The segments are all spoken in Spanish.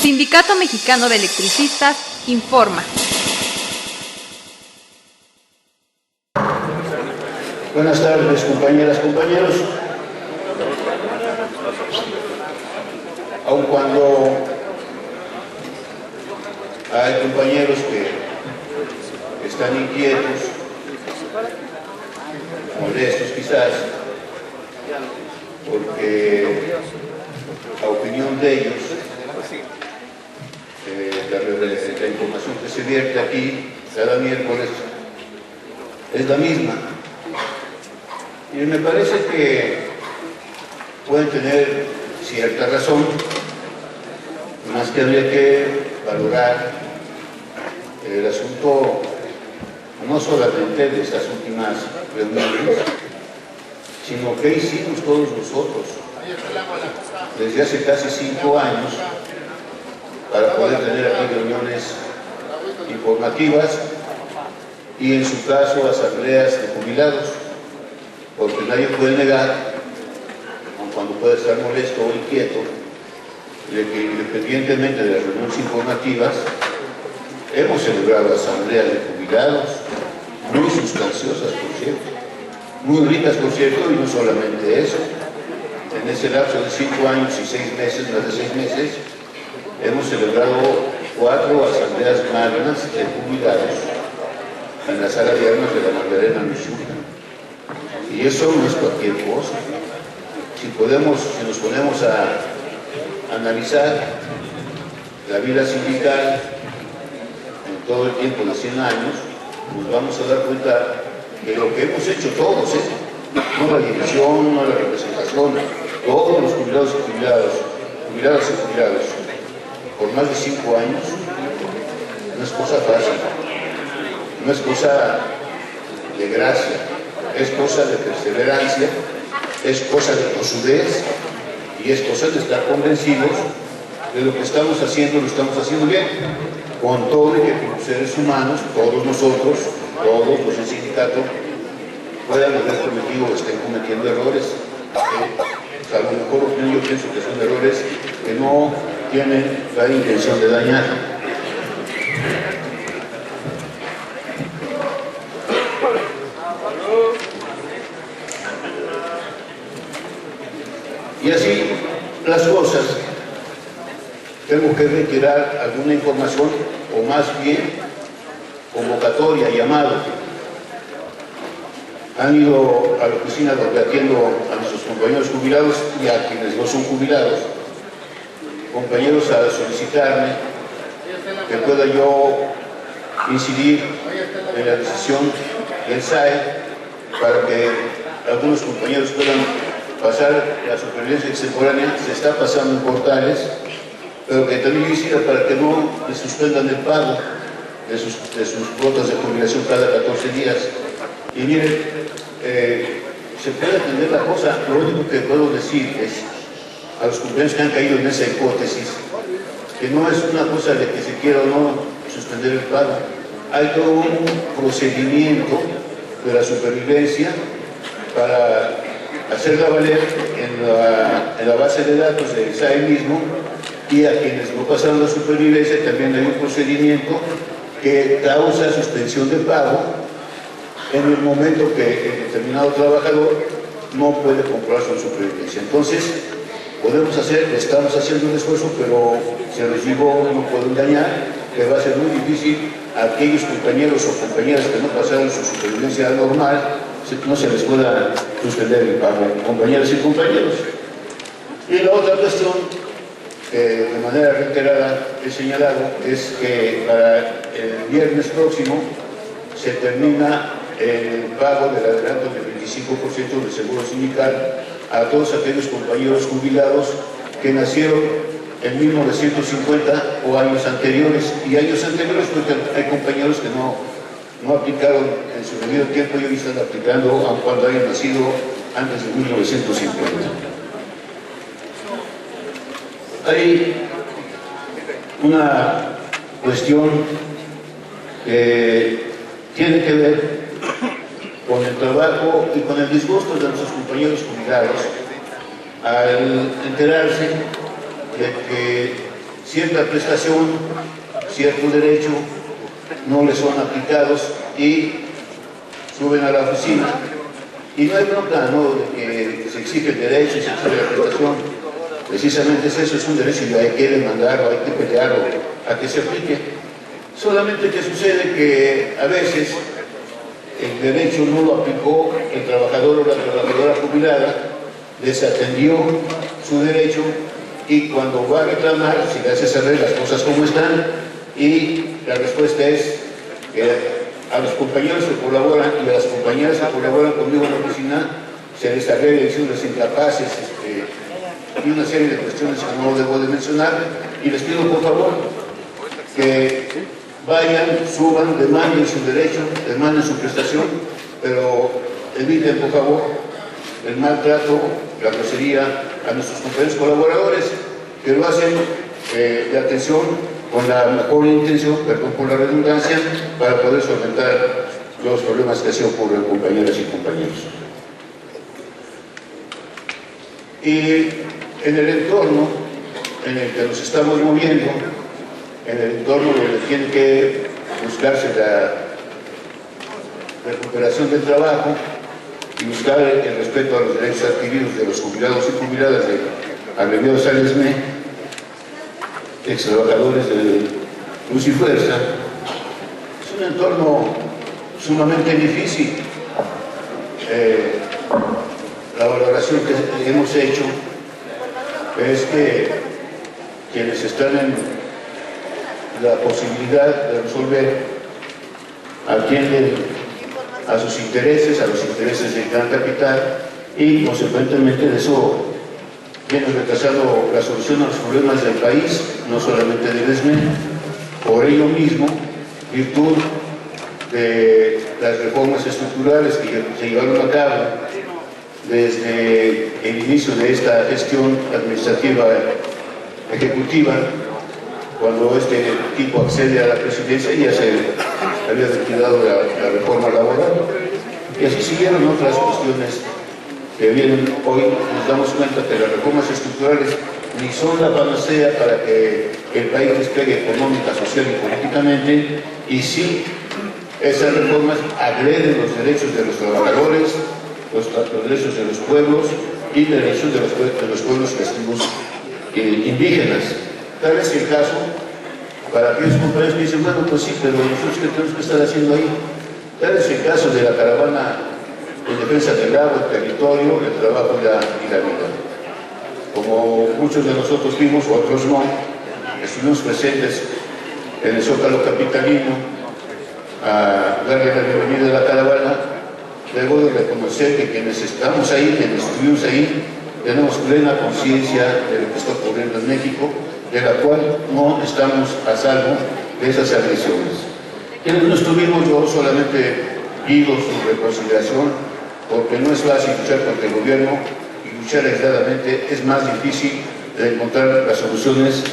Sindicato Mexicano de Electricistas informa. Buenas tardes, compañeras, compañeros. Aun cuando hay compañeros que están inquietos, molestos quizás, porque a opinión de ellos, la información que se vierte aquí cada miércoles es la misma. Y me parece que pueden tener cierta razón, más que habría que valorar el asunto no solamente de estas últimas reuniones, sino que hicimos todos nosotros desde hace casi 5 años para poder tener aquí reuniones informativas y en su caso asambleas de jubilados, porque nadie puede negar, aun cuando puede estar molesto o inquieto, de que independientemente de las reuniones informativas hemos celebrado asambleas de jubilados muy sustanciosas, por cierto, muy ricas, por cierto, y no solamente eso. En ese lapso de 5 años y 6 meses, más de 6 meses, hemos celebrado 4 asambleas magnas de jubilados en la sala de armas de la Magdalena Mixhuca. Y eso no es cualquier cosa. Si nos ponemos a analizar la vida sindical en todo el tiempo de 100 años, nos vamos a dar cuenta de lo que hemos hecho todos, no la dirección, no la representación, todos los jubilados y jubiladas, jubiladas y jubilados, por más de 5 años, no es cosa fácil, no es cosa de gracia, es cosa de perseverancia, es cosa de tosudez y es cosa de estar convencidos de lo que estamos haciendo, lo estamos haciendo bien, con todo y que como seres humanos, todos nosotros, todos los del sindicato, puedan haber cometido o estén cometiendo errores. A lo mejor yo pienso que son errores que no tienen la intención de dañar. Y así las cosas, tengo que retirar alguna información, o más bien convocatoria, llamado. Han ido a la oficina donde atiendo a nuestros compañeros jubilados y a quienes no son jubilados, compañeros a solicitarme que pueda yo incidir en la decisión del SAE para que algunos compañeros puedan pasar la supervivencia extemporánea. Se está pasando en Portales, pero que también incida para que no les suspendan el pago de sus cuotas de jubilación cada 14 días. Y miren, se puede entender la cosa. Lo único que puedo decir es a los compañeros que han caído en esa hipótesis, que no es una cosa de que se quiera o no suspender el pago. Hay todo un procedimiento de la supervivencia para hacerla valer en la base de datos del SAE mismo, y a quienes no pasaron la supervivencia también hay un procedimiento que causa suspensión de pago en el momento que el determinado trabajador no puede comprobar su supervivencia. Entonces, podemos hacer, estamos haciendo un esfuerzo, pero se los digo, no puedo engañar, que va a ser muy difícil a aquellos compañeros o compañeras que no pasaron su supervivencia normal, no se les pueda suspender el pago, compañeras y compañeros. Y la otra cuestión, de manera reiterada he señalado, es que para el viernes próximo se termina el pago del adelanto del 25% del seguro sindical a todos aquellos compañeros jubilados que nacieron en 1950 o años anteriores, y años anteriores porque hay compañeros que no aplicaron en su debido tiempo y hoy están aplicando aun cuando hayan nacido antes de 1950. Hay una cuestión que tiene que ver con el trabajo y con el disgusto de nuestros compañeros jubilados al enterarse de que cierta prestación, cierto derecho, no les son aplicados y suben a la oficina. Y no hay bronca, ¿no?, de que se exige el derecho, se exige la prestación. Precisamente es eso, es un derecho y hay que demandar o hay que pelear o a que se aplique. Solamente que sucede que a veces el derecho no lo aplicó el trabajador o la trabajadora jubilada, desatendió su derecho y cuando va a reclamar se le hace saber las cosas como están y la respuesta es que a los compañeros que colaboran y a las compañeras que colaboran conmigo en la oficina se les agrega diciéndoles incapaces y una serie de cuestiones que no debo de mencionar, y les pido por favor que vayan, suban, demanden su derecho, demanden su prestación, pero eviten por favor el maltrato, la grosería a nuestros compañeros colaboradores que lo hacen de atención con la mejor intención, perdón por la redundancia, para poder solventar los problemas que se ocurren, compañeras y compañeros. Y en el entorno en el que nos estamos moviendo, en el entorno donde tiene que buscarse la recuperación del trabajo y buscar el respeto a los derechos adquiridos de los jubilados y jubiladas de abreviados ALESME, ex trabajadores de Luz y Fuerza, es un entorno sumamente difícil. La valoración que hemos hecho es que quienes están en la posibilidad de resolver atienden a sus intereses, a los intereses del gran capital, y consecuentemente de eso viene retrasando la solución a los problemas del país, no solamente del ESME. Por ello mismo, virtud de las reformas estructurales que se llevaron a cabo desde el inicio de esta gestión administrativa ejecutiva, cuando este tipo accede a la presidencia, ya se había retirado la reforma laboral, y así siguieron otras cuestiones que vienen. Hoy nos damos cuenta que las reformas estructurales ni son la panacea para que el país despegue económica, social y políticamente, y sí, esas reformas agreden los derechos de los trabajadores, los derechos de los pueblos y derechos de los pueblos festivos indígenas. Tal es el caso para aquellos compañeros que dicen, bueno, pues sí, pero nosotros ¿qué tenemos que estar haciendo ahí? Tal es el caso de la caravana en defensa del agua, el territorio, el trabajo y la vida. Como muchos de nosotros vimos, otros no, estuvimos presentes en el Zócalo capitalino a darle la bienvenida a la caravana. Debo de reconocer que quienes estamos ahí, quienes estuvimos ahí, tenemos plena conciencia de lo que está ocurriendo en México, de la cual no estamos a salvo de esas agresiones. Quienes no estuvimos, yo solamente pido su reconsideración, porque no es fácil luchar contra el gobierno, y luchar aisladamente es más difícil de encontrar las soluciones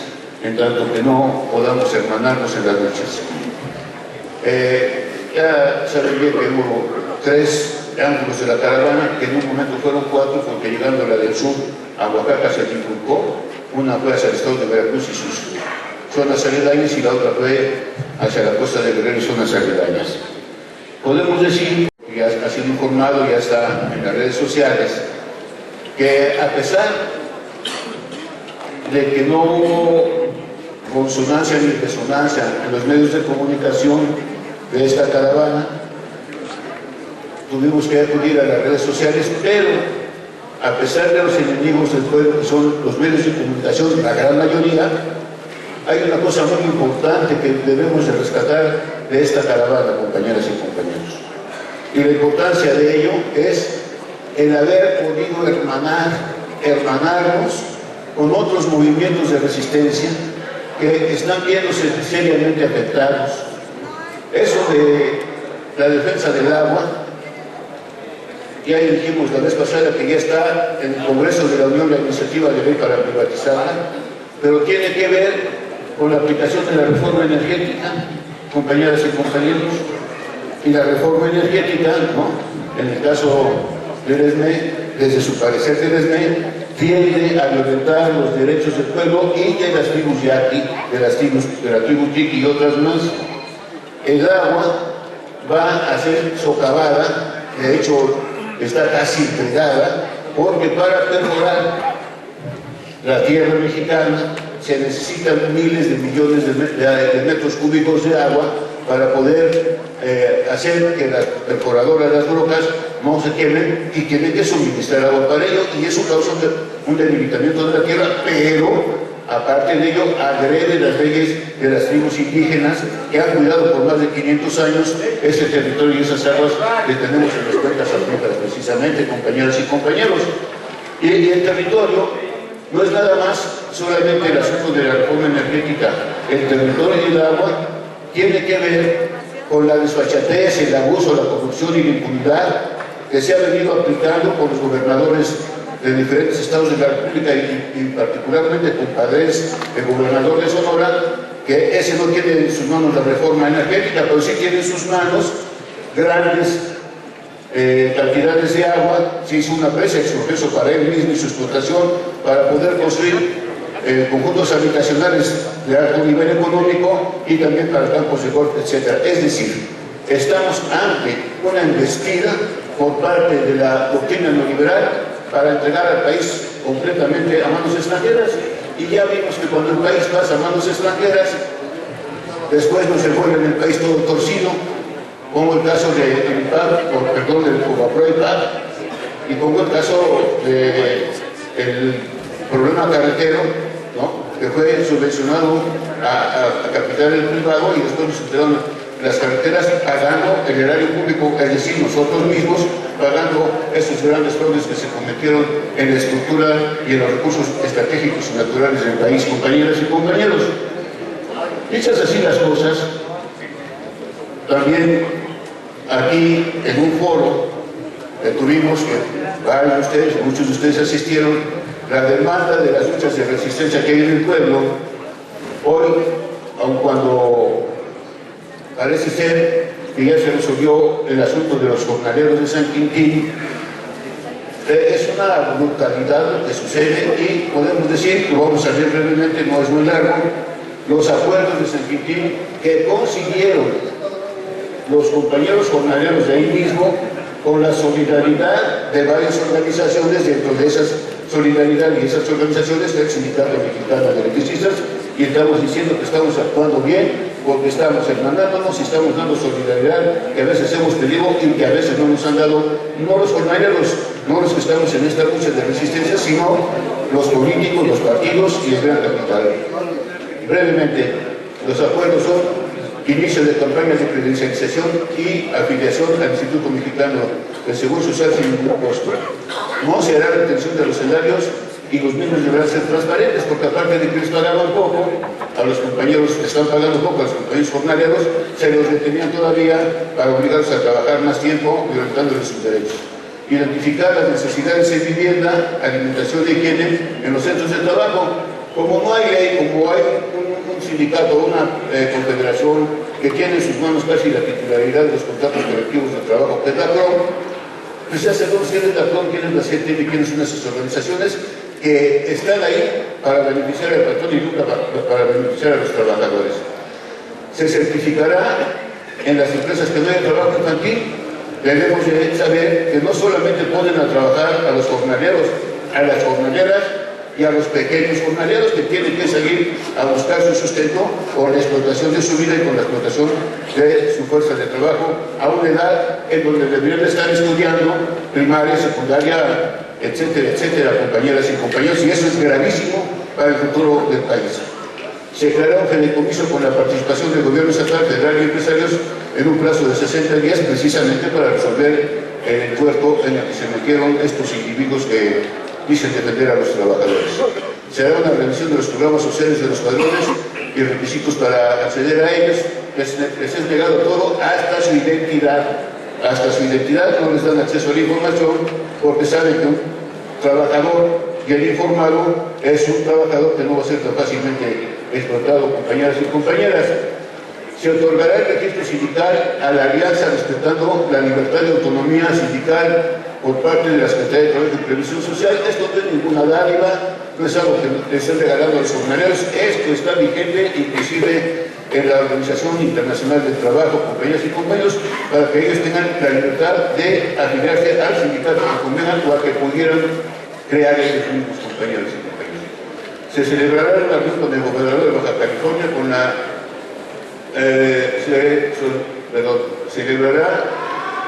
en tanto que no podamos hermanarnos en las luchas. Ya saben bien que hubo 3 ángulos de la caravana, que en un momento fueron 4, porque llegando a la del sur, a Oaxaca se triplicó. Una fue hacia el estado de Veracruz y sus zonas aledañas, y la otra fue hacia la costa de Guerrero y zonas aledañas. Podemos decir, y ya ha sido informado, ya está en las redes sociales, que a pesar de que no hubo consonancia ni resonancia en los medios de comunicación de esta caravana, tuvimos que acudir a las redes sociales, pero a pesar de los enemigos del pueblo, que son los medios de comunicación, la gran mayoría, hay una cosa muy importante que debemos de rescatar de esta caravana, compañeras y compañeros. Y la importancia de ello es el haber podido hermanarnos con otros movimientos de resistencia que están viéndose seriamente afectados. Eso de la defensa del agua, ya dijimos la vez pasada que ya está en el Congreso de la Unión la iniciativa de ley para privatizarla, pero tiene que ver con la aplicación de la reforma energética, compañeras y compañeros, y la reforma energética, ¿no?, en el caso del ESME, desde su parecer del ESME, tiende a violentar los derechos del pueblo y de las tribus yaqui, de la tribu Tiki y otras más. El agua va a ser socavada, de hecho está casi entregada, porque para perforar la tierra mexicana se necesitan miles de millones de metros cúbicos de agua para poder hacer que las perforadoras de las rocas no se quemen y tienen que suministrar agua para ello, y eso causa un debilitamiento de la tierra, pero aparte de ello agrede las leyes de las tribus indígenas que han cuidado por más de 500 años ese territorio y esas aguas que tenemos en las cuencas acuíferas precisamente, compañeras y compañeros. Y el territorio no es nada más solamente el asunto de la reforma energética. El territorio y el agua tiene que ver con la desfachatez, el abuso, la corrupción y la impunidad que se ha venido aplicando por los gobernadores de diferentes estados de la República y particularmente con padres el gobernador de Sonora, que ese no tiene en sus manos la reforma energética, pero sí tiene en sus manos grandes cantidades de agua. Se hizo una presa expropiación para él mismo y su explotación para poder construir conjuntos habitacionales de alto nivel económico y también para campos de golf, etc. Es decir, estamos ante una embestida por parte de la doctrina neoliberal para entregar al país completamente a manos extranjeras, y ya vimos que cuando el país pasa a manos extranjeras, después nos devuelven el país todo torcido, como el caso del IPAP, del Fobaproa, y como el caso del problema carretero, ¿no?, que fue subvencionado a capital privado y después nos entregaron las carreteras pagando el erario público, es decir, nosotros mismos pagando esos grandes fraudes que se cometieron en la estructura y en los recursos estratégicos y naturales del país, compañeras y compañeros. Dichas así las cosas, también aquí en un foro que tuvimos, que varios de ustedes, muchos de ustedes asistieron, la demanda de las luchas de resistencia que hay en el pueblo. Hoy, aun cuando parece ser que ya se resolvió el asunto de los jornaleros de San Quintín, es una brutalidad lo que sucede, y podemos decir, lo vamos a ver brevemente, no es muy largo, los acuerdos de San Quintín que consiguieron los compañeros jornaleros de ahí mismo, con la solidaridad de varias organizaciones. Dentro de esas solidaridad y esas organizaciones del Sindicato Mexicano de Electricistas, y estamos diciendo que estamos actuando bien porque estamos hermanándonos y estamos dando solidaridad que a veces hemos pedido y que a veces no nos han dado, no los jornaleros, no los que estamos en esta lucha de resistencia, sino los políticos, los partidos y el gran capital. Brevemente, los acuerdos son inicio de campañas de credencialización y afiliación al Instituto Mexicano de Seguro Social sin ningún costo. No se hará retención de los salarios y los mismos deberán ser transparentes, porque aparte de que les pagaban poco, a los compañeros que están pagando poco, a los compañeros jornaleros, se los retenían todavía para obligarlos a trabajar más tiempo, violentándoles sus derechos. Identificar las necesidades de vivienda, alimentación de higiene en los centros de trabajo. Como no hay ley, como hay un sindicato, una confederación que tiene en sus manos casi la titularidad de los contratos colectivos de trabajo, que es la CROM, pues ya sabemos quién es la CROM, quién es la CETEP y quiénes son esas organizaciones que están ahí para beneficiar al patrón y nunca para beneficiar a los trabajadores. Se certificará en las empresas que no hay trabajo infantil. Debemos de saber que no solamente ponen a trabajar a los jornaleros, a las jornaleras y a los pequeños jornaleros que tienen que salir a buscar su sustento con la explotación de su vida y con la explotación de su fuerza de trabajo a una edad en donde deberían estar estudiando primaria, secundaria, etcétera, etcétera, compañeras y compañeros, y eso es gravísimo para el futuro del país. Se creará un fideicomiso con la participación del gobierno estatal, federal y empresarios en un plazo de 60 días, precisamente para resolver el puerto en el que se metieron estos individuos que dicen defender a los trabajadores. Se hará una revisión de los programas sociales de los padrones y requisitos para acceder a ellos. Les es negado todo hasta su identidad. Hasta su identidad no les dan acceso a la información porque saben que un trabajador bien informado es un trabajador que no va a ser tan fácilmente explotado, compañeras y compañeras. Se otorgará el registro sindical a la alianza respetando la libertad de autonomía sindical por parte de la Secretaría de Trabajo y Previsión Social. Esto no es ninguna dádiva, no es algo que les han regalado a los jornaleros, esto está vigente inclusive en la Organización Internacional del Trabajo, compañeras y compañeros, para que ellos tengan la libertad de afiliarse al sindicato que convengan o a que pudieran crear ellos mismos, compañeros y compañeros. Se celebrará la reunión con el gobernador de Baja California, con la celebrará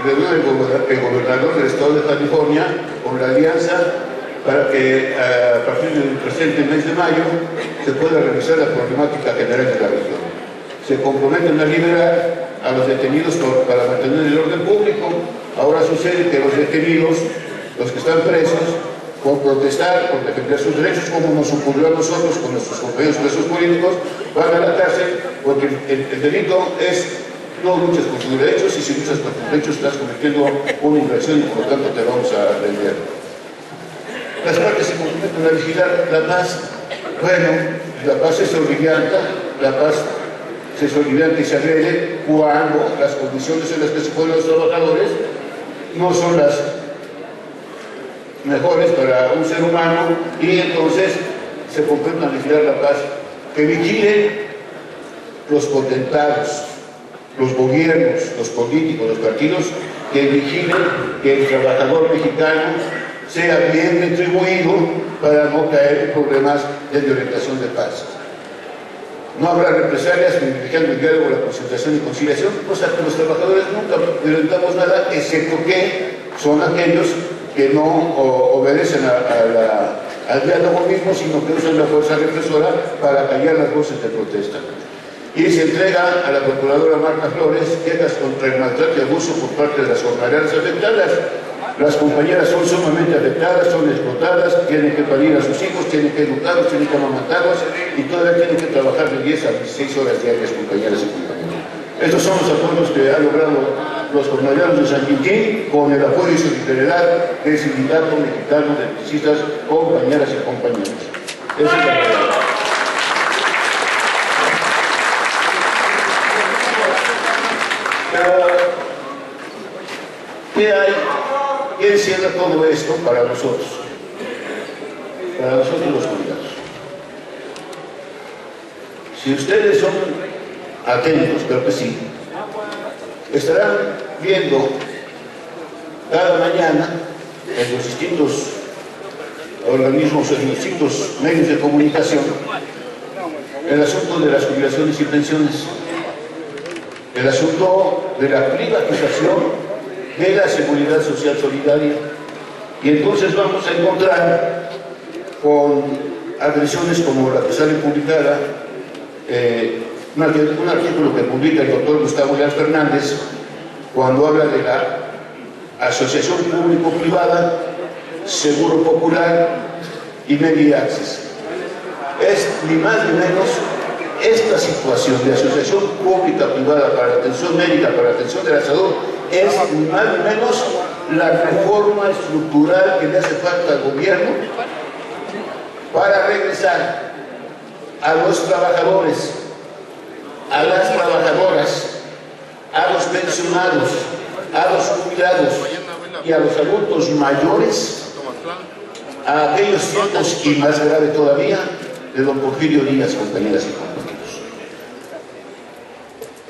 reunión el gobernador del estado de California con la alianza para que a partir del presente mes de mayo se pueda revisar la problemática general de la región. Se comprometen a liberar a los detenidos para mantener el orden público. Ahora sucede que los detenidos, los que están presos, por protestar, por defender sus derechos, como nos ocurrió a nosotros con nuestros compañeros presos políticos, van a la cárcel porque el delito es no luchas por tus derechos, y si luchas por tus derechos estás cometiendo una infracción y por lo tanto te vamos a prender. Las partes se comprometen a vigilar la paz. Bueno, la paz es solivianta, la paz se solivianta y se agrede cuando las condiciones en las que se ponen los trabajadores no son las mejores para un ser humano, y entonces se comprometen a vigilar la paz. Que vigilen los potentados, los gobiernos, los políticos, los partidos, que vigilen que el trabajador mexicano sea bien retribuido para no caer en problemas de violentación de paz. No habrá represalias privilegiando el diálogo, la concertación y conciliación, cosa que los trabajadores nunca violentamos nada, excepto que son aquellos que no obedecen al diálogo mismo, sino que usan la fuerza represora para callar las voces de protesta. Y se entrega a la procuradora Marta Flores quejas contra el maltrato y abuso por parte de las jornaleras afectadas. Las compañeras son sumamente afectadas, son explotadas, tienen que parir a sus hijos, tienen que educarlos, tienen que amamantarlos y todavía tienen que trabajar de 10 a 16 horas diarias, compañeras y compañeros. Estos son los acuerdos que han logrado los jornaleros de San Quintín con el apoyo y solidaridad del Sindicato Mexicano de Electricistas, compañeras y compañeros. Esa es la verdad. ¿Qué hay? ¿Qué encierra todo esto para nosotros? Para nosotros los jubilados. Si ustedes son atentos, creo que sí, estarán viendo cada mañana en los distintos organismos, en los distintos medios de comunicación, el asunto de las jubilaciones y pensiones, el asunto de la privatización de la seguridad social solidaria, y entonces vamos a encontrar con agresiones como la que sale publicada, un artículo que publica el doctor Gustavo Leal Fernández cuando habla de la asociación público-privada, Seguro Popular y Media Access. Es ni más ni menos esta situación de asociación pública-privada para la atención médica, para la atención de la salud, es ni más ni menos la reforma estructural que le hace falta al gobierno para regresar a los trabajadores, a las trabajadoras, a los pensionados, a los jubilados y a los adultos mayores a aquellos tiempos, y más grave todavía, de don Porfirio Díaz, compañeras y compañeros.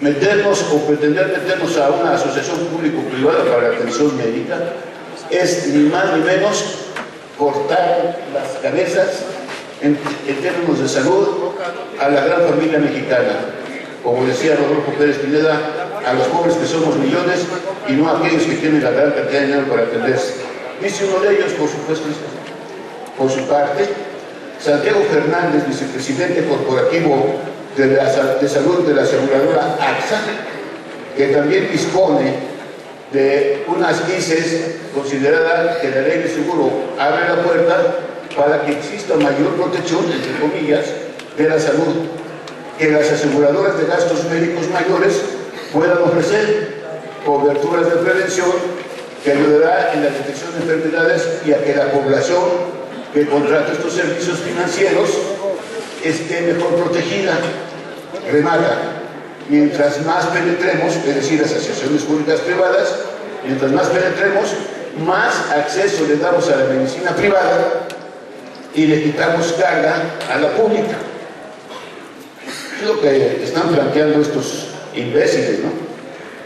Meternos o pretender meternos a una asociación público-privada para la atención médica es ni más ni menos cortar las cabezas en términos de salud a la gran familia mexicana. Como decía Rodolfo Pérez Pineda, a los pobres que somos millones y no a aquellos que tienen la gran cantidad de dinero para atenderse. Dice uno de ellos, por supuesto, por su parte, Santiago Fernández, vicepresidente corporativo de salud de la aseguradora AXA, que también dispone de unas ICES considerada que la ley de seguro abre la puerta para que exista mayor protección, entre comillas, de la salud, que las aseguradoras de gastos médicos mayores puedan ofrecer coberturas de prevención que ayudará en la detección de enfermedades y a que la población que contrata estos servicios financieros esté mejor protegida. Remata, mientras más penetremos, es decir, las asociaciones públicas privadas, mientras más penetremos, más acceso le damos a la medicina privada y le quitamos carga a la pública. Es lo que están planteando estos imbéciles, ¿no?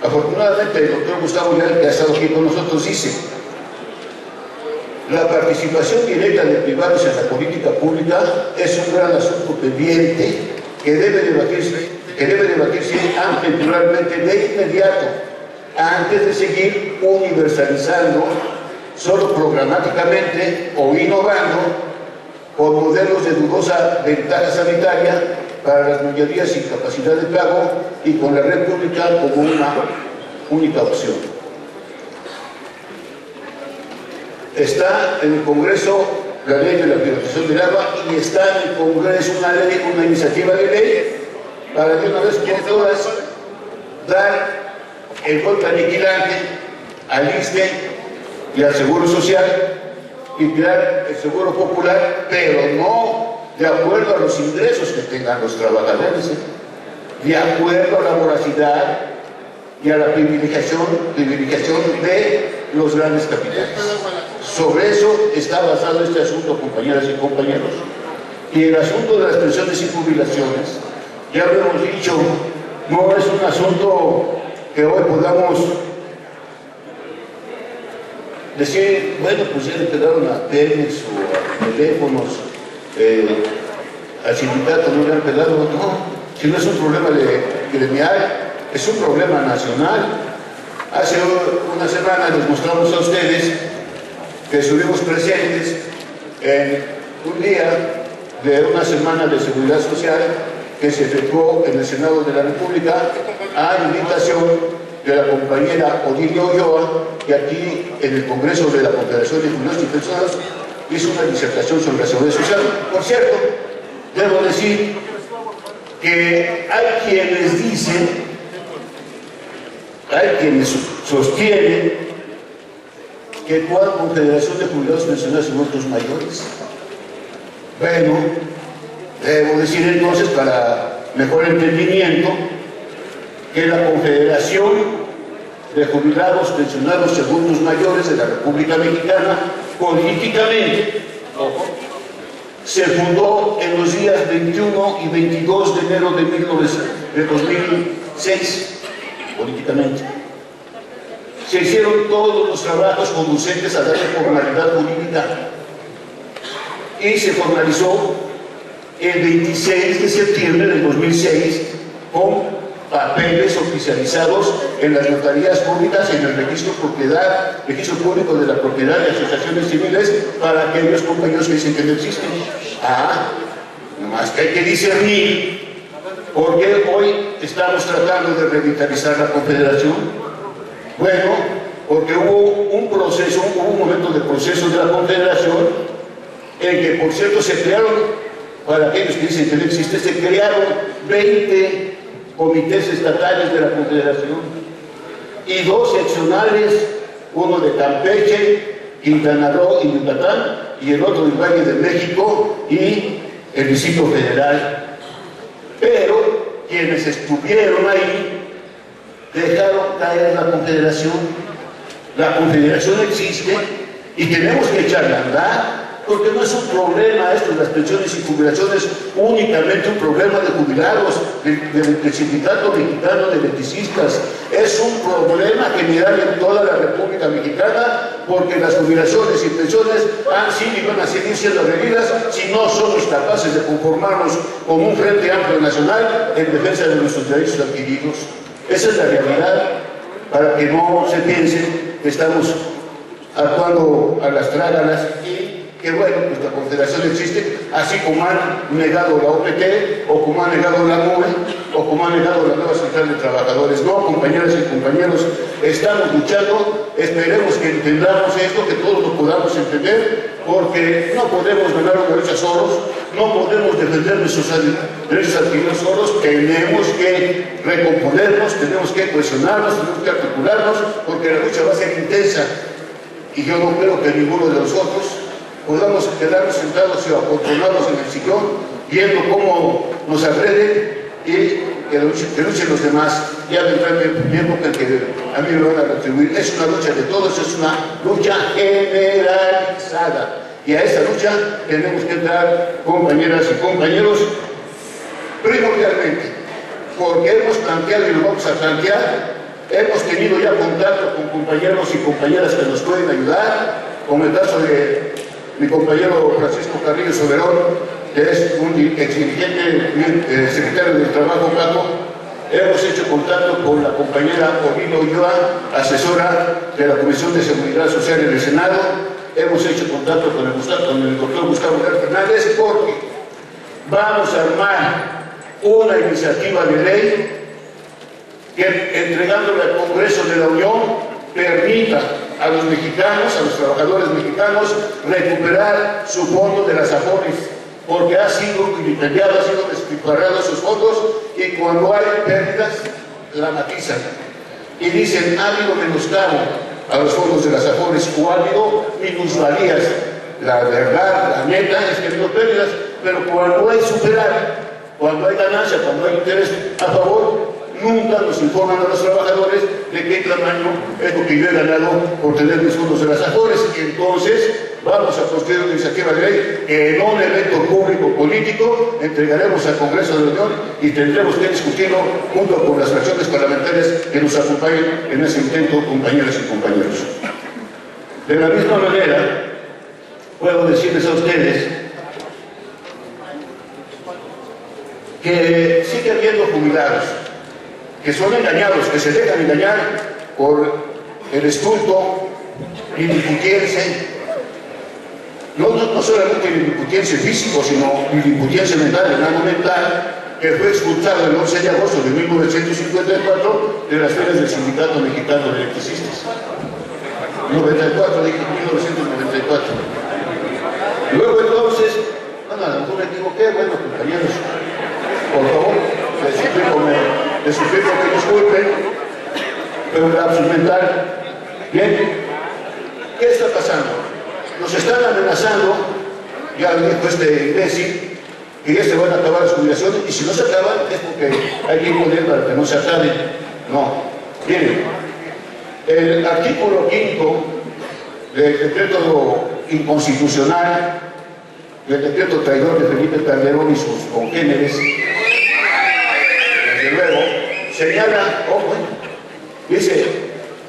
Afortunadamente, el doctor Gustavo Leal, que ha estado aquí con nosotros, dice: la participación directa de privados en la política pública es un gran asunto pendiente que debe debatirse amplia y pluralmente de inmediato, antes de seguir universalizando solo programáticamente o innovando con modelos de dudosa ventaja sanitaria para las mayorías sin capacidad de pago y con la red pública como una única opción. Está en el Congreso la ley de la privatización del agua y está en el Congreso una iniciativa de ley para de una vez por todas dar el golpe aniquilante al ISSSTE y al Seguro Social y crear el Seguro Popular, pero no de acuerdo a los ingresos que tengan los trabajadores, de acuerdo a la voracidad y a la privilegiación de los grandes capitales. Sobre eso está basado este asunto, compañeras y compañeros. Y el asunto de las pensiones y jubilaciones, ya lo hemos dicho, no es un asunto que hoy podamos decir, bueno, pues ya le quedaron a Pemex o a teléfonos, al sindicato no le han pegado. No, si no es un problema gremial, es un problema nacional. Hace una semana les mostramos a ustedes que estuvimos presentes en un día de una semana de seguridad social que se efectuó en el Senado de la República a invitación de la compañera Odilia Ulloa, que aquí en el Congreso de la Confederación de Jubilados y Pensionados hizo una disertación sobre la seguridad social. Por cierto, debo decir que hay quienes dicen, hay quienes sostienen que ¿cuál Confederación de Jubilados, Pensionados y Adultos Mayores? Bueno, debo decir entonces, para mejor entendimiento, que la Confederación de Jubilados, Pensionados y Adultos Mayores de la República Mexicana, políticamente, se fundó en los días 21 y 22 de enero de 2006, políticamente. Se hicieron todos los trabajos conducentes a darle formalidad jurídica y se formalizó el 26 de septiembre del 2006 con papeles oficializados en las notarías públicas y en el registro público de la propiedad de asociaciones civiles para aquellos compañeros que dicen que no existen. Nomás que hay que discernir, porque hoy estamos tratando de revitalizar la Confederación. Bueno, porque hubo un momento de proceso de la Confederación en que, por cierto, se crearon, para aquellos que dicen que no existe, se crearon 20 comités estatales de la Confederación y 2 seccionales, uno de Campeche, Quintana Roo y Yucatán, y el otro del Valle de México y el Distrito Federal. Pero quienes estuvieron ahí dejaron caer la Confederación. La Confederación existe y tenemos que echarla a andar, porque no es un problema esto de las pensiones y jubilaciones únicamente un problema de jubilados, del Sindicato Mexicano de Electricistas. Es un problema general en toda la República Mexicana, porque las jubilaciones y pensiones han sido y van a seguir siendo agredidas si no somos capaces de conformarnos con un frente amplio nacional en defensa de nuestros derechos adquiridos. Esa es la realidad, para que no se piense que estamos actuando a las trágalas y que bueno, pues la Confederación existe, así como han negado la OPT, o como han negado la MUE, o como han negado la nueva Central de Trabajadores. No, compañeras y compañeros, estamos luchando, esperemos que entendamos esto, que todos lo podamos entender, porque no podemos ganar una lucha solos, no podemos defender nuestros derechos adquiridos solos, tenemos que recomponernos, tenemos que cohesionarnos, tenemos que articularnos, porque la lucha va a ser intensa, y yo no creo que ninguno de nosotros podamos quedarnos sentados y acolchonados en el sillón, viendo cómo nos agreden y que denuncien los demás. Ya vendrá el tiempo en que a mí me van a retribuir. Es una lucha de todos, es una lucha generalizada. Y a esa lucha tenemos que entrar, compañeras y compañeros, primordialmente, porque hemos planteado y lo vamos a plantear. Hemos tenido ya contacto con compañeros y compañeras que nos pueden ayudar, como el caso de mi compañero Francisco Carrillo Soberón, que es un ex dirigente secretario del Trabajo, Paco. Hemos hecho contacto con la compañera Olino Ulloa, asesora de la Comisión de Seguridad Social en el Senado. Hemos hecho contacto con el doctor Gustavo Fernández, porque vamos a armar una iniciativa de ley que, entregándole al Congreso de la Unión, permita a los mexicanos, a los trabajadores mexicanos, recuperar su fondo de las AFORES, porque ha sido vilipendiado, ha sido despilfarrado sus fondos, y cuando hay pérdidas, la matizan. Y dicen, ha habido menoscabo a los fondos de las AFORES, o ha habido minusvalías. La verdad, la neta, es que ha habido pérdidas, pero cuando hay superar, cuando hay ganancia, cuando hay interés a favor, nunca nos informan a los trabajadores de qué tamaño es lo que yo he ganado por tener mis fondos de las AFORES. Y entonces vamos a construir una iniciativa de ley que en un evento público político entregaremos al Congreso de la Unión y tendremos que discutirlo junto con las fracciones parlamentarias que nos acompañen en ese intento, compañeras y compañeros. De la misma manera, puedo decirles a ustedes que sigue habiendo jubilados que son engañados, que se dejan engañar por el estulto liliputiense, no solamente liliputiense físico, sino liliputiense mental, enano mental, que fue expulsado el 11 de agosto de 1954 de las filas del Sindicato Mexicano de Electricistas. 94, dije 1994. Luego entonces, bueno, a lo mejor me equivoqué, bueno, compañeros, por favor, les suplico que disculpen, pero un lapsus mental. Bien, ¿qué está pasando? Nos están amenazando, ya lo dijo este imbécil, que ya se van a acabar las jubilaciones, y si no se acaban es porque hay que imponer para que no se acaben. No, miren, el artículo 5 del decreto inconstitucional, del decreto traidor de Felipe Calderón y sus congéneres, luego, señala, dice,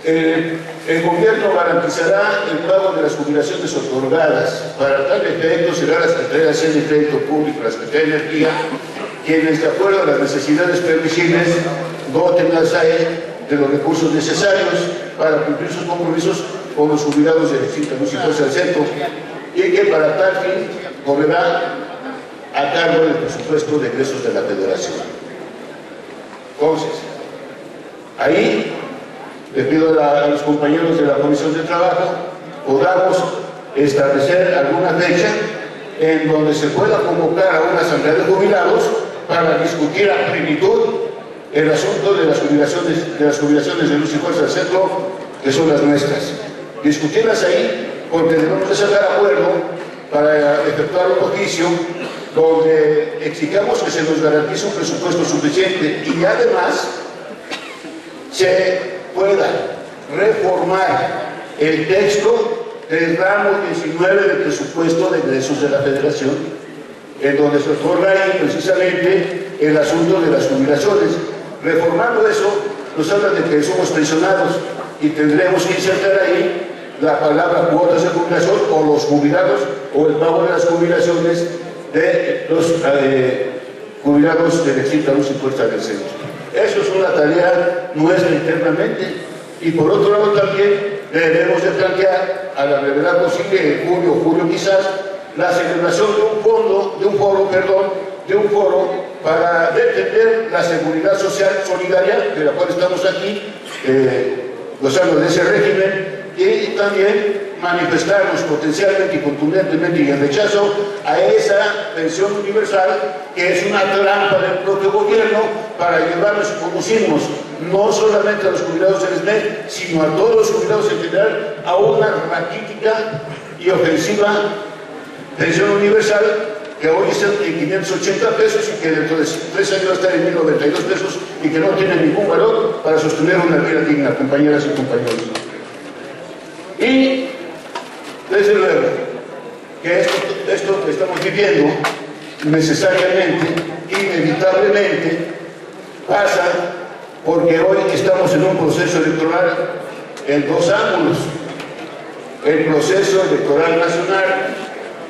el gobierno garantizará el pago de las jubilaciones otorgadas. Para tal efecto será la Secretaría de Hacienda y Crédito Público, la Secretaría de Energía, quienes, de acuerdo a las necesidades previsibles, doten al SAE de los recursos necesarios para cumplir sus compromisos con los jubilados de Extinta Luz y Fuerza del Centro, y que para tal fin correrá a cargo del presupuesto de egresos de la Federación. Entonces, ahí le pido a los compañeros de la Comisión de Trabajo podamos establecer alguna fecha en donde se pueda convocar a una asamblea de jubilados para discutir a plenitud el asunto de las jubilaciones de Luz y Fuerza del Centro, que son las nuestras. Discutirlas ahí, porque debemos de sacar acuerdo para efectuar un oficio donde exigamos que se nos garantice un presupuesto suficiente y además se pueda reformar el texto del ramo 19 del presupuesto de egresos de la Federación, en donde se reforma ahí precisamente el asunto de las jubilaciones. Reformando eso, nos hablan de que somos pensionados y tendremos que insertar ahí la palabra cuotas de jubilación o los jubilados o el pago de las jubilaciones de los jubilados de Extinta Luz y Fuerza del Centro. Eso es una tarea nuestra internamente, y por otro lado también debemos de plantear a la brevedad posible, en junio o julio quizás, la celebración de un foro para defender la seguridad social solidaria, de la cual estamos aquí gozando de ese régimen, y también manifestarnos potencialmente y contundentemente y en rechazo a esa pensión universal, que es una trampa del propio gobierno para llevarnos y conducirnos no solamente a los jubilados del SME, sino a todos los jubilados en general a una raquítica y ofensiva pensión universal que hoy están en 580 pesos y que dentro de 3 años va a estar en 1092 pesos y que no tienen ningún valor para sostener una vida digna, compañeras y compañeros. Y, desde luego, que esto que estamos viviendo necesariamente, inevitablemente, pasa porque hoy estamos en un proceso electoral en dos ángulos. El proceso electoral nacional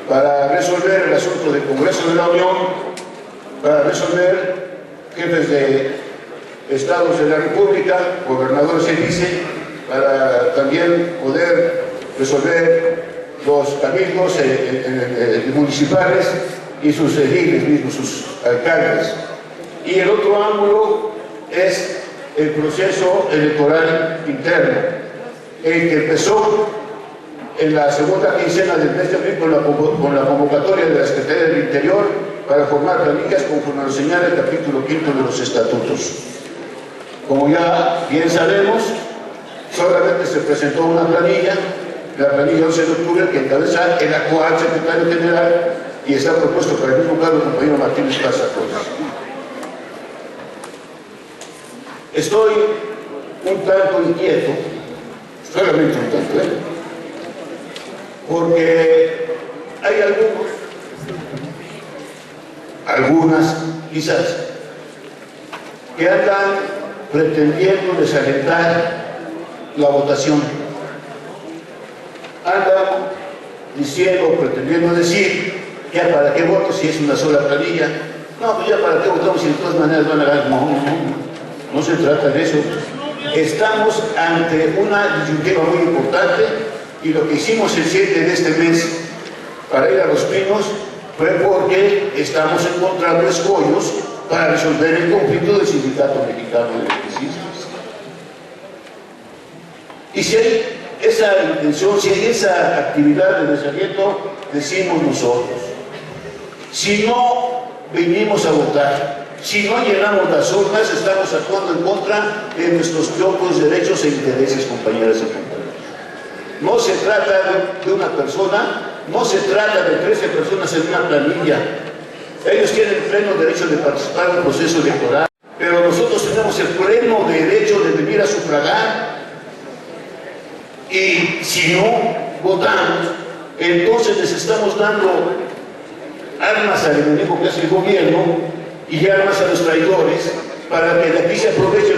para resolver el asunto del Congreso de la Unión, para resolver jefes de estados de la República, gobernadores se dice, para también poder resolver los cabildos municipales y sus ediles mismos, sus alcaldes. Y el otro ángulo es el proceso electoral interno, el que empezó en la segunda quincena del mes de abril con la convocatoria de la Secretaría del Interior para formar planillas conforme lo señala el capítulo 5 de los estatutos. Como ya bien sabemos, solamente se presentó una planilla, la planilla 11 de octubre, que encabeza el actual secretario general y está propuesto para el mismo cargo el compañero Martínez Plaza Torres. Estoy un tanto inquieto, solamente un tanto, porque hay algunas quizás, que andan pretendiendo desalentar la votación. Andan diciendo, pretendiendo decir, ya para qué voto si es una sola planilla. No, pues ya para qué votamos si de todas maneras van a ganar. No se trata de eso. Estamos ante una disyuntiva muy importante y lo que hicimos el 7 de este mes para ir a Los Pinos fue porque estamos encontrando escollos para resolver el conflicto del Sindicato Mexicano de Electricistas. Y si hay esa intención, si hay esa actividad de desaliento, decimos nosotros, si no venimos a votar, si no llenamos las urnas, estamos actuando en contra de nuestros propios derechos e intereses, compañeras y compañeros. No se trata de una persona, no se trata de 13 personas en una planilla. Ellos tienen pleno derecho de participar en el proceso electoral, pero nosotros tenemos el pleno derecho de venir a sufragar. Y si no votamos, entonces les estamos dando armas al enemigo que es el gobierno y armas a los traidores para que de aquí se aprovechen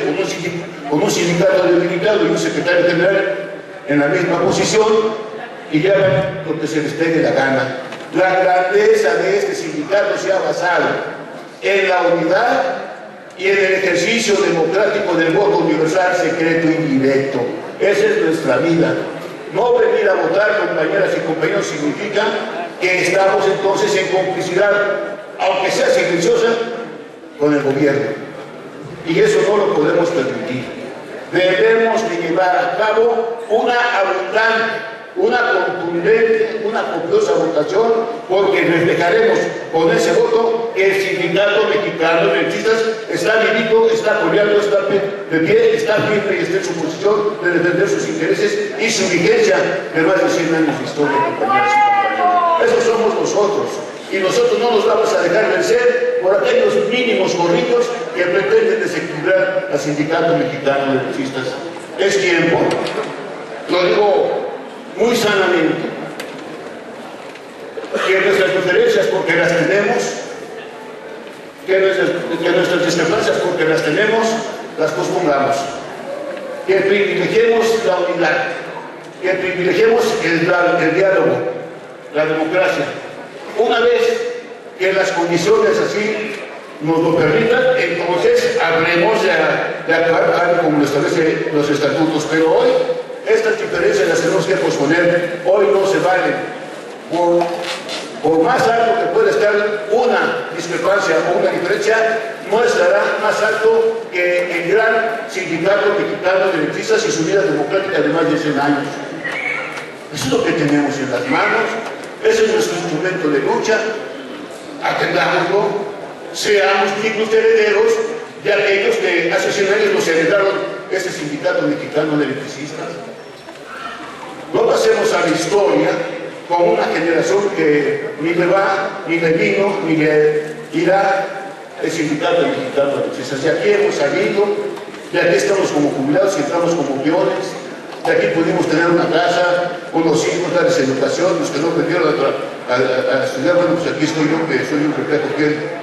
con un sindicato debilitado y un secretario general en la misma posición y hagan lo que se les pegue la gana. La grandeza de este sindicato se ha basado en la unidad y en el ejercicio democrático del voto universal, secreto y directo. Esa es nuestra vida. No venir a votar, compañeras y compañeros, significa que estamos entonces en complicidad, aunque sea silenciosa, con el gobierno. Y eso no lo podemos permitir. Debemos de llevar a cabo una abundante, una contundente, una copiosa votación, porque reflejaremos con ese voto que el Sindicato Mexicano de Electricistas está vivito, está apoyando, está de pie, está firme y está en su posición de defender sus intereses y su vigencia de más de 100 años de historia, compañeras y compañeros. Esos somos nosotros. Y nosotros no nos vamos a dejar vencer por aquellos mínimos corridos que pretenden desequilibrar al Sindicato Mexicano de Electricistas. Es tiempo, lo digo muy sanamente, que nuestras diferencias, porque las tenemos, que nuestras discrepancias, porque las tenemos, las pospongamos. Que privilegiemos la unidad, que privilegiemos el diálogo, la democracia. Una vez que las condiciones así nos lo permitan, entonces habremos de actuar como lo establecen los estatutos. Pero hoy, estas diferencias las tenemos que posponer. Hoy no se valen. Por más alto que pueda estar una discrepancia o una diferencia, no estará más alto que el gran Sindicato Mexicano de Electricistas y su vida democrática de más de 100 años. Eso es lo que tenemos en las manos. Ese es nuestro instrumento de lucha. Atendámoslo, seamos dignos herederos de aquellos que hace 100 años nos heredaron este Sindicato Mexicano de Electricistas. No pasemos a la historia con una generación que ni le va, ni le vino, ni le irá el sindicato mexicano de electricistas. De aquí hemos salido, de aquí estamos como jubilados y entramos como peones, de aquí pudimos tener una casa, unos hijos, darles educación, los que no pudieron a estudiar, bueno, pues aquí estoy yo, que soy un reflejo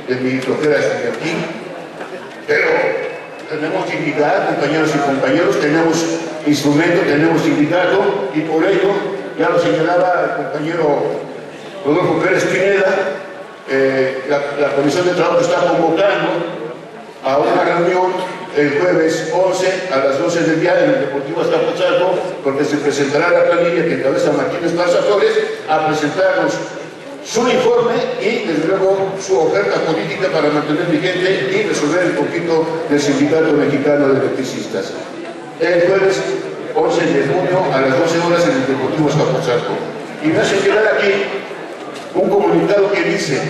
de mi flojera estudiantil, pero tenemos dignidad, compañeros y compañeros, tenemos instrumento, tenemos sindicato, y por ello, ya lo señalaba el compañero Rodolfo Pérez Pineda, la Comisión de Trabajo está convocando a una reunión el jueves 11 a las 12 del día en el Deportivo Azcapotzalco, porque se presentará la planilla que encabeza Martín Esparza Flores a presentarnos su informe y, desde luego, su oferta política para mantener vigente y resolver el conflicto del Sindicato Mexicano de Electricistas. El jueves 11 de junio a las 12 horas en el Deportivo Azcapotzalco. Y me hace llegar aquí un comunicado que dice: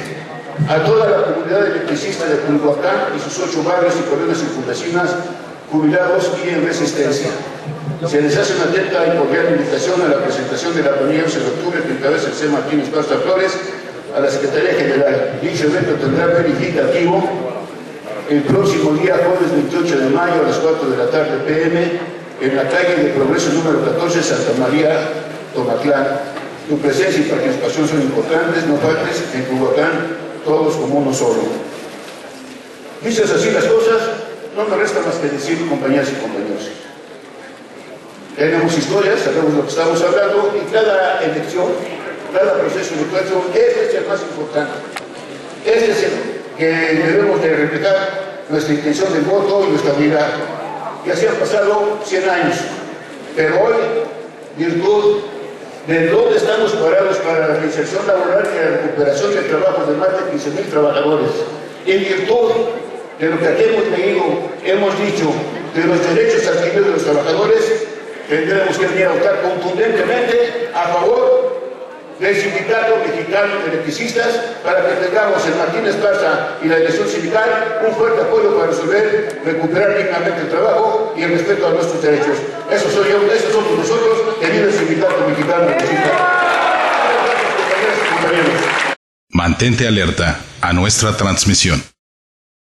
a toda la comunidad electricista de Culhuacán y sus 8 barrios y colonias circunvecinas, jubilados y en resistencia, se les hace una atenta y cordial invitación a la presentación de la planilla 11 de octubre que encabeza el C. Martín Esparza Flores a la Secretaría General. Dicho evento tendrá verificativo el próximo día, jueves 28 de mayo a las 4 de la tarde p.m. en la calle de Progreso número 14, Santa María, Tomatlán. Tu presencia y participación son importantes, no faltes en Culhuacán, todos como uno solo. Dices así las cosas, no me resta más que decir, compañeras y compañeros. Tenemos historias, sabemos lo que estamos hablando, y cada elección, cada proceso electoral, este es el más importante. Este es el que debemos de reflejar nuestra intención del voto y nuestra unidad. Y así han pasado 100 años, pero hoy, virtud de dónde estamos parados para la reinserción laboral y la recuperación del trabajo de más de 15,000 trabajadores, en virtud de lo que aquí hemos leído, hemos dicho, de los derechos adquiridos de los trabajadores, tendremos que venir a votar contundentemente a favor del Sindicato Mexicano de Electricistas para que tengamos en Martín Esparza y la elección sindical un fuerte apoyo para recuperar dignamente el trabajo y el respeto a nuestros derechos. Eso soy yo, esos somos nosotros, que vive el Sindicato Mexicano de Electricistas. Mantente alerta a nuestra transmisión.